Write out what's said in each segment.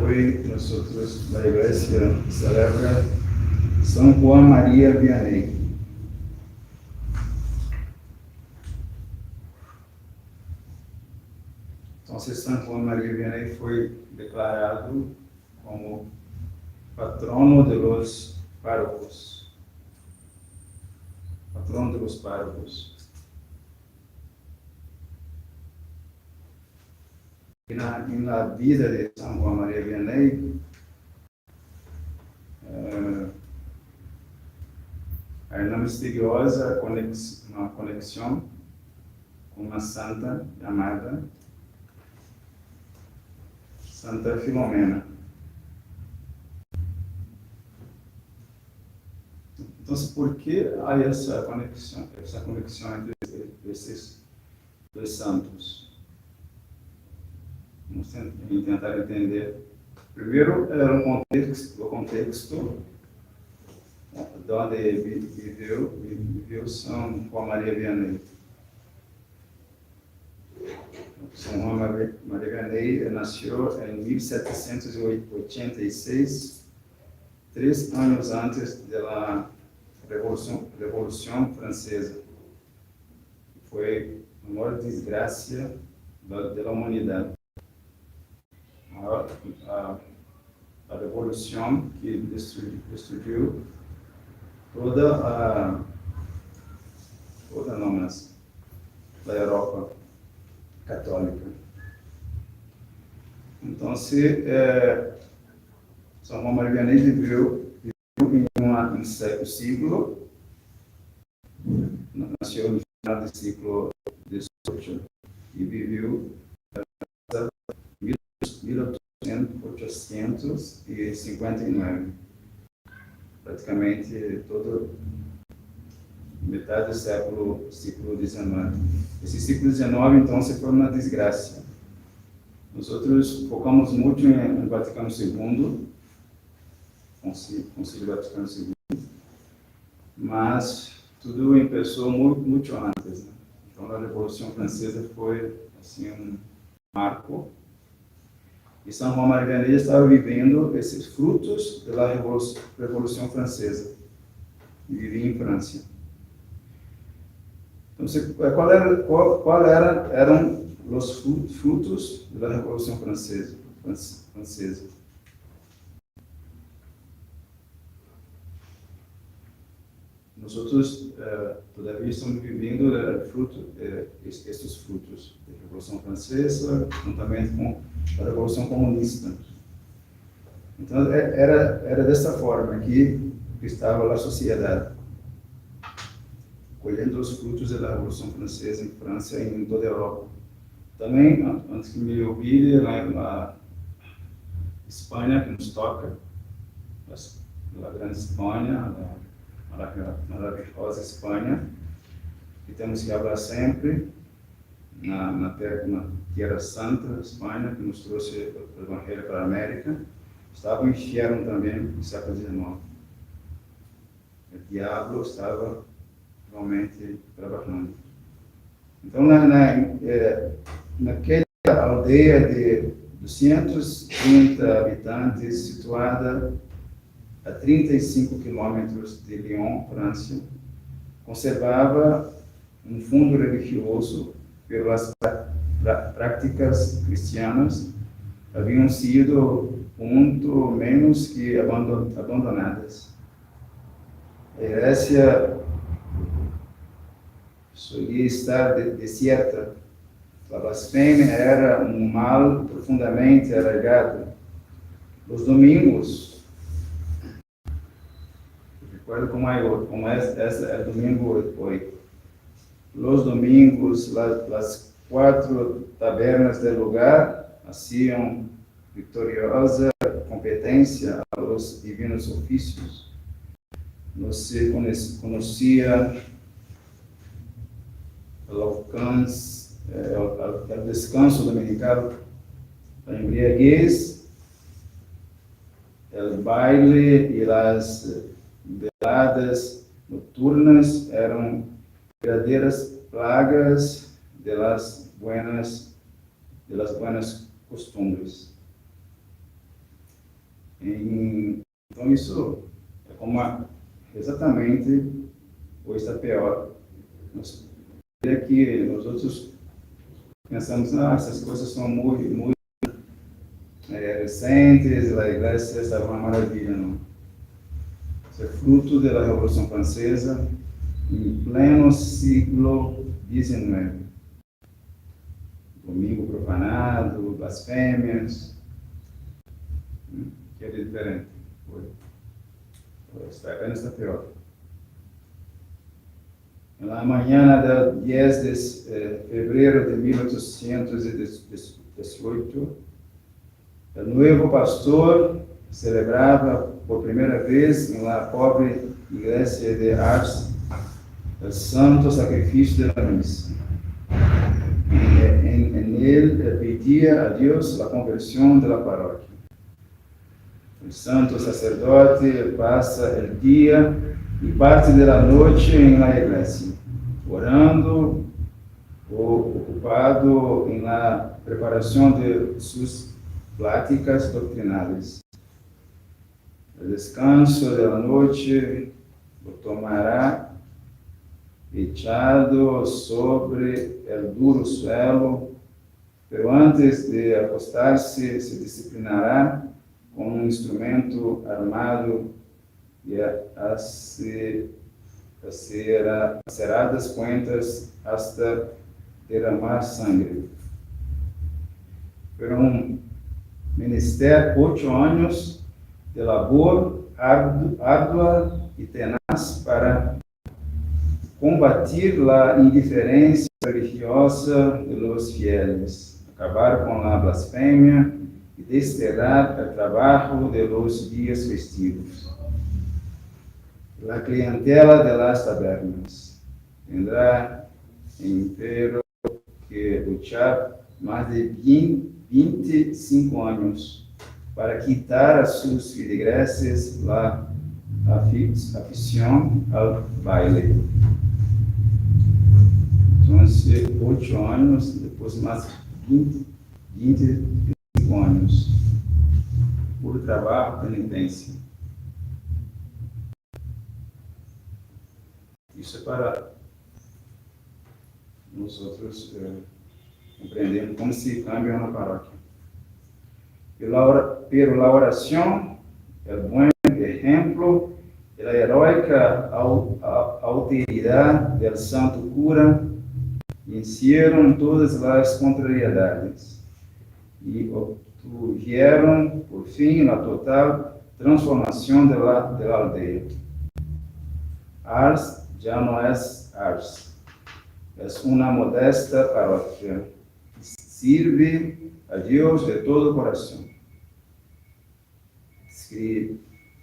hoy nosotros, la iglesia, celebra San Juan María Vianney. Entonces, San Juan María Vianney foi declarado como patrono de los párrocos. Patrono de los párrocos. En la vida de San Juan María Vianney, há uma misteriosa conexão com uma santa chamada Santa Filomena. Então, por que há essa conexão entre esses dois santos? Vamos tentar entender. Primeiro, o contexto onde viveu São Juan María Vianney. São Juan María Vianney nasceu em 1786, 3 anos antes da Revolução Francesa. Foi a maior desgraça da humanidade. A revolução que destruiu toda a Europa católica. Então, São Juan María Vianney viveu em um século, nasceu no final do século XVIII e viveu até 1859, praticamente metade do século XIX. Esse século XIX, então, foi uma desgraça. Nós focamos muito em Vaticano II, Concílio Vaticano II, mas tudo começou muito antes, né? Então, a Revolução Francesa foi assim um marco. E São Juan María Vianney estava vivendo esses frutos da Revolução Francesa e vivia em França. Então, qual eram os frutos da Revolução Francesa? Nós todavia estamos vivendo estes frutos da Revolução Francesa, juntamente com a Revolução Comunista. Então, era dessa forma que estava a sociedade, colhendo os frutos da Revolução Francesa em França e em toda a Europa. Também, antes que me ouvir, lá na Espanha, que nos toca, a grande Espanha, a maravilhosa Espanha, que temos que falar sempre, na Terra Santa, Espanha, que nos trouxe o Evangelho para a América, estava em inferno também no século XIX. O diabo estava realmente trabalhando. Então, naquela aldeia de 230 habitantes, situada a 35 quilômetros de Lyon, França, conservava um fundo religioso pelas práticas cristianas, haviam sido muito menos que abandonadas. A igreja solia estar deserta. A blasfêmia era um mal profundamente arraigado. Os domingos, recuerdo como é domingo hoje. Os domingos, as 4 tabernas do lugar faziam vitoriosa competência aos divinos ofícios. Não se conhecia o alcance, o descanso dominical, a embriaguez, o baile e as veladas noturnas eram verdadeiras plagas de las buenas costumbres. Então, isso é como exatamente, ou está pior. Que nós outros pensamos, essas coisas são muito recentes, a igreja está uma maravilha. Não? Isso é fruto da Revolução Francesa, em pleno século XIX. Domingo profanado, blasfêmias, que é diferente. Apenas está pior. Na manhã do 10 de fevereiro de 1818, o novo pastor celebrava por primeira vez na pobre igreja de Ars o santo sacrifício da missa. En él pedia a Deus a conversão da paróquia. O santo sacerdote passa o dia e parte da noite na igreja, orando ou ocupado na preparação de suas pláticas doutrinárias. O descanso da noite o tomará echado sobre o duro suelo, pero antes de acostar-se, se disciplinará com um instrumento armado e acerará das cuentas hasta derramar sangue. Foram menester 8 anos de labor árdua e tenaz para combatir a indiferença religiosa de los fieles, acabar com a blasfêmia e desterrar o trabalho de los dias festivos. La clientela de las tabernas tendrá, empero, que luchar mais de 25 anos para quitar a sus feligreses la afición al baile. Então, 8 anos, depois mais 25 anos, por trabalho, penitência. Isso é para nós outros compreendermos como se cambia uma paróquia. Pero la oración, el buen ejemplo, la heroica alteridad del santo cura vencieron todas las contrariedades y obtuvieron por fin la total transformación de la aldea. Ars ya no es Ars, es una modesta parroquia que sirve a Dios de todo corazón.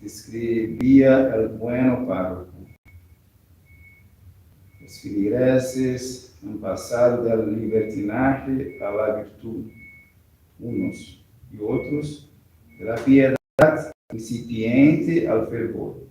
Describía el bueno párroco. Os feligreses han pasado del libertinaje a la virtud, unos y otros, de la piedad incipiente al fervor.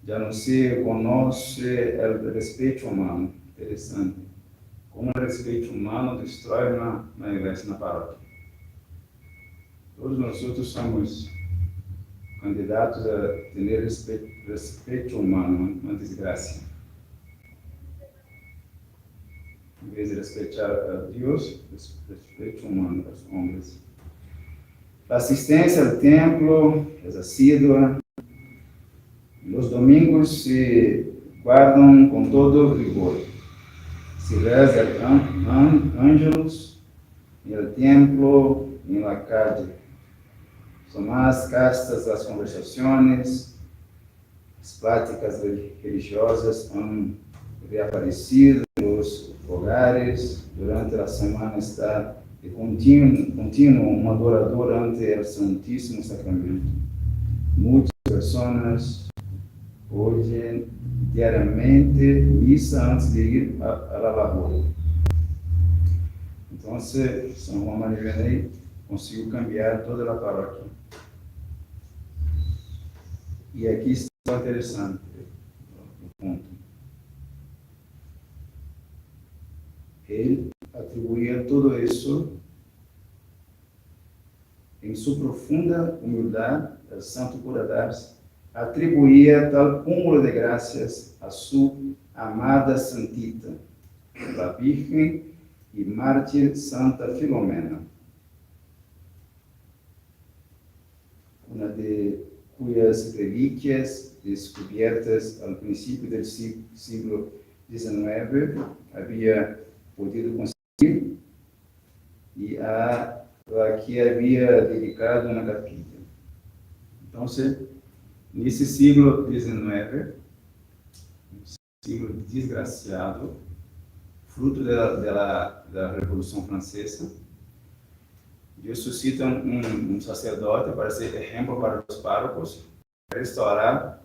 Já não se conoce o respeito humano. Interessante. Como o respeito humano destrói na igreja, na paróquia. Todos nós outros somos candidatos a ter respeito humano, uma desgraça. Em vez de respeitar a Deus, respeito humano aos homens. A assistência ao templo é assídua. Os domingos se guardam com todo rigor. Se reza ángelos no templo, na calle. São mais castas as conversações, as práticas religiosas han reaparecido nos hogares. Durante a semana está de contínuo um adorador ante o Santíssimo Sacramento. Muitas pessoas hoje diariamente missa antes de ir a la labor. Então, São Juan María Vianney conseguiu cambiar toda a paróquia. E aqui está interessante o ponto. Ele atribuía tudo isso em sua profunda humildade, o santo cura d'Ars atribuía tal cúmulo de graças a sua amada santita, a Virgem e mártir Santa Filomena, uma de cuyas relíquias descobertas ao princípio do século XIX havia podido conseguir e a que havia dedicado uma capilla. Então, nesse século XIX, um século desgraciado, fruto da Revolução Francesa, Deus suscita um sacerdote para ser exemplo para os párocos, restaurar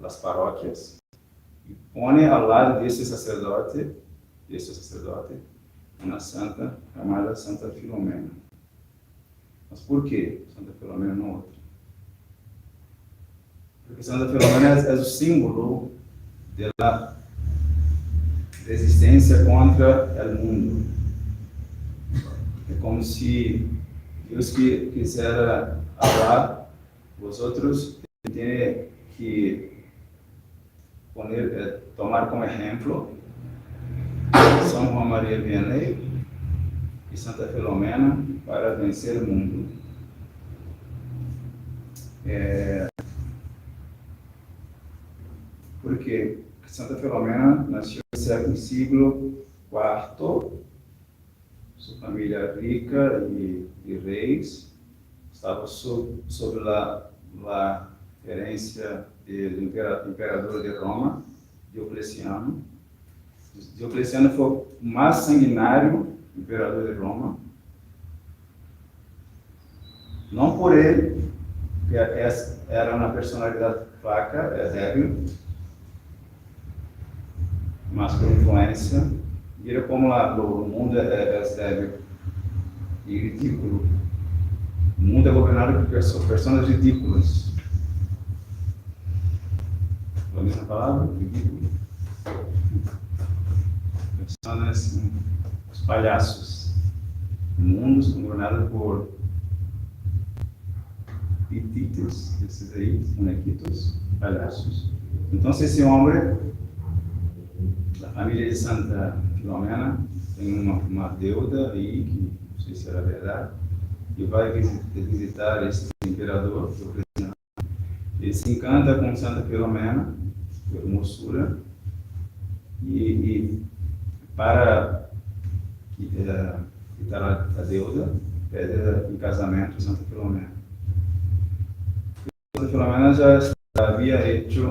as paróquias, e põe ao lado desse sacerdote, uma santa chamada Santa Filomena. Mas por que Santa Filomena não outra? Porque Santa Filomena é o símbolo da resistência contra o mundo. É como se Deus quisera falar, vosotros têm que tomar como exemplo São João Maria Vianney e Santa Filomena para vencer o mundo. Porque Santa Filomena nasceu no século IV, sua família rica e reis, estava sob a gerência do imperador de Roma, Diocleciano. Diocleciano foi o mais sanguinário imperador de Roma. Não por ele, que era uma personalidade fraca, débil, mas por influência. Vira como o mundo é débil e ridículo. O mundo é governado por pessoas ridículas. A mesma palavra? Ridículo. Pessoas, os palhaços. O mundo é governado por pititos, esses aí, bonequitos, palhaços. Então, esse homem, da família de Santa Filomena, tem uma deuda aí, que não sei se era verdade, e vai visitar esse imperador, ele se encanta com Santa Filomena, por hermosura, e para quitar a deuda, pede em casamento Santa Filomena. Santa Filomena já havia feito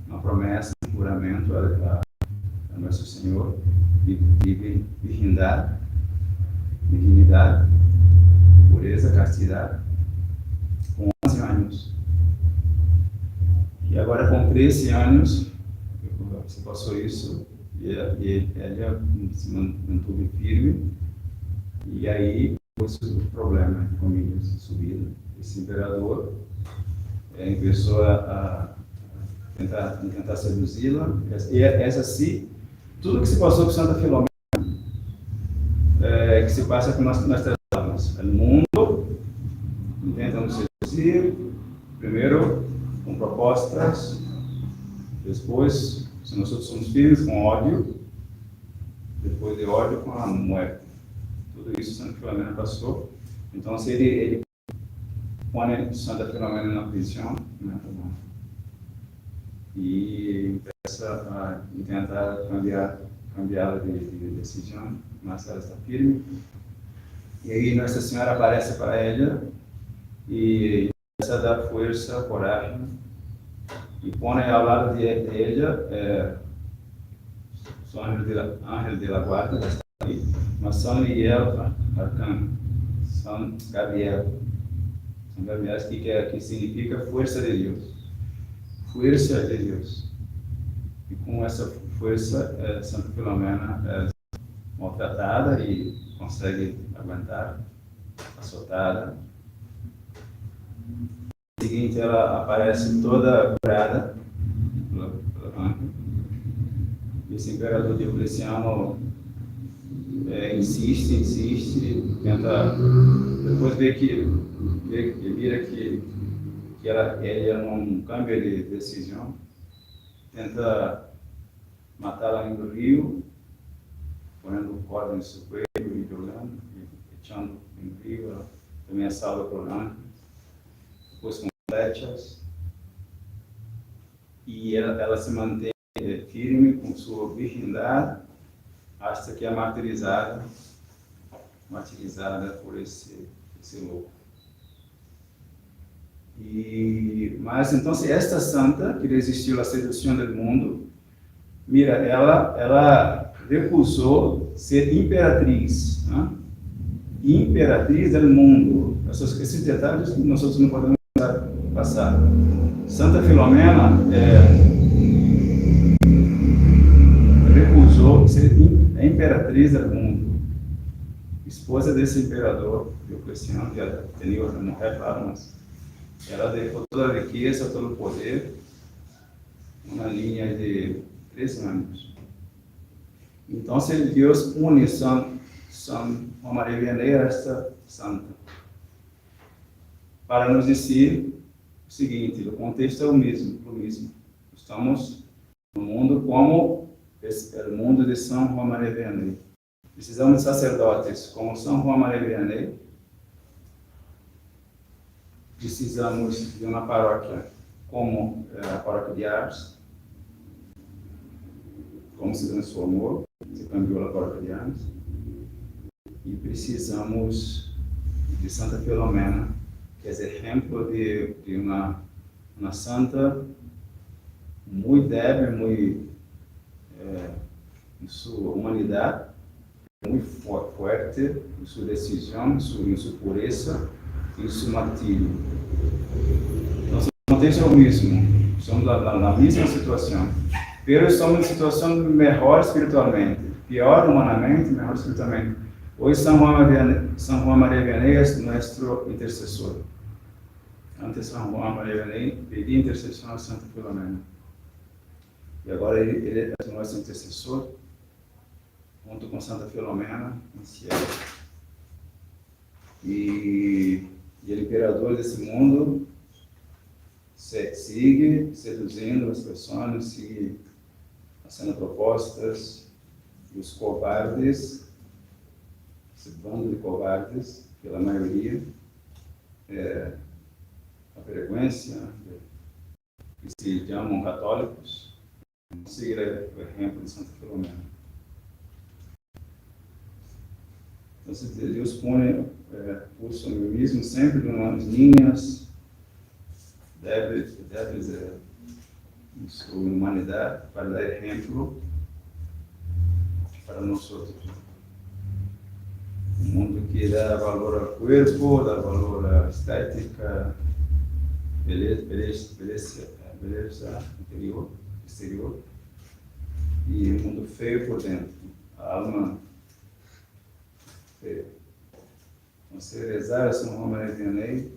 uma promessa, um juramento a Nosso Senhor de virgindade, pureza, castidade, com 11 anos. E agora, com 13 anos, se passou isso, e ela se manteve firme, e aí foi o problema de família subida. Esse imperador começou a tentar seduzi-la, e essa sim, tudo que se passou com Santa Filomena, que se passa com nós almas. O mundo intenta nos seduzir, primeiro com propostas, depois, se nós somos firmes, com ódio, depois de ódio, com a morte. Tudo isso Santa Filomena passou. Então, se ele põe Santa Filomena na prisão, né, e começa a tentar cambiá-la de decisão, mas ela está firme. E aí Nossa Senhora aparece para ela e começa a dar força, coragem, e põe ao lado de ela o ángel de la guarda, está ali, mas São Miguel Arcanjo, São Gabriel, que significa força de Deus. Força de Deus. E com essa força, Santa Filomena é maltratada e consegue aguentar, açotada. No seguinte, ela aparece toda curada pelo anjo. Esse imperador Diocleciano insiste, tenta, depois vê que vira que ele não cambia de decisão, tenta matá-la no rio, ponendo corda no seu cuello e jogando, e echando no rio, ela também é salva por anjo, depois com flechas, e ela se mantém firme com sua virgindade, até que é martirizada por esse louco. Mas então, esta santa que resistiu à sedução do mundo, mira, ela recusou ser imperatriz, né? Imperatriz do mundo. Esses detalhes nós não podemos passar. Santa Filomena recusou ser imperatriz do mundo, esposa desse imperador Diocleciano, que ela tinha uma mulher, claro, mas ela deixou toda a riqueza, todo o poder, uma linha de 3 anos. Então, Deus une São Maria Vianney a esta santa, para nos dizer o seguinte: o contexto é o mesmo. Estamos no mundo como o mundo de São Juan Maria Vianney. Precisamos de sacerdotes como São Juan Maria Vianney. Precisamos de uma paróquia como a paróquia de Ars, como se transformou, se cambiou a paróquia de Ars. E precisamos de Santa Filomena, que é exemplo de uma santa muito débil, muito em sua humanidade, muito forte em sua decisão, em sua pureza, em seu martírio. Então, o contexto é o mesmo, estamos na mesma situação, mas estamos em situação melhor espiritualmente, pior humanamente, melhor espiritualmente. Hoje São Juan Maria Vianney é nosso intercessor. Antes São Juan Maria Vianney pedia intercessão a Santa Filomena. E agora ele é o nosso intercessor, junto com Santa Filomena, no céu. E o imperador desse mundo sigue seduzindo as pessoas, sigue fazendo propostas, e os covardes, esse bando de covardes, pela maioria, a frequência, que se chamam católicos, seguir o exemplo de Santa Filomena. Então, Deus põe o sonomismo sempre em umas linhas débeis em sua humanidade, para dar exemplo para nós outros. Um mundo que dá valor ao corpo, dá valor à estética, beleza exterior, e um mundo feio por dentro, a alma feia. Então, se rezar a São Juan Maria Vianney,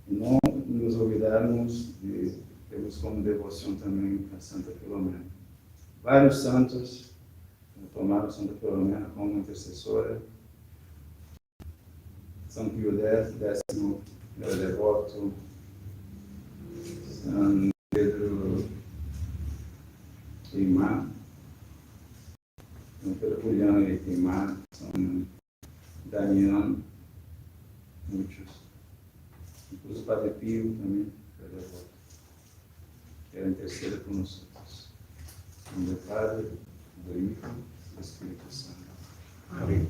não nos olvidarmos de termos como devoção também a Santa Filomena. Vários santos tomaram Santa Filomena como intercessora. São Pio X, era devoto. São Pedro Imá, São Pedro Juliano Imá, São Damião, muitos. Inclusive o Padre Pio também era devoto. Era interceder por nós outros. Em nome do Padre, do Filho e do Espírito Santo. Amém.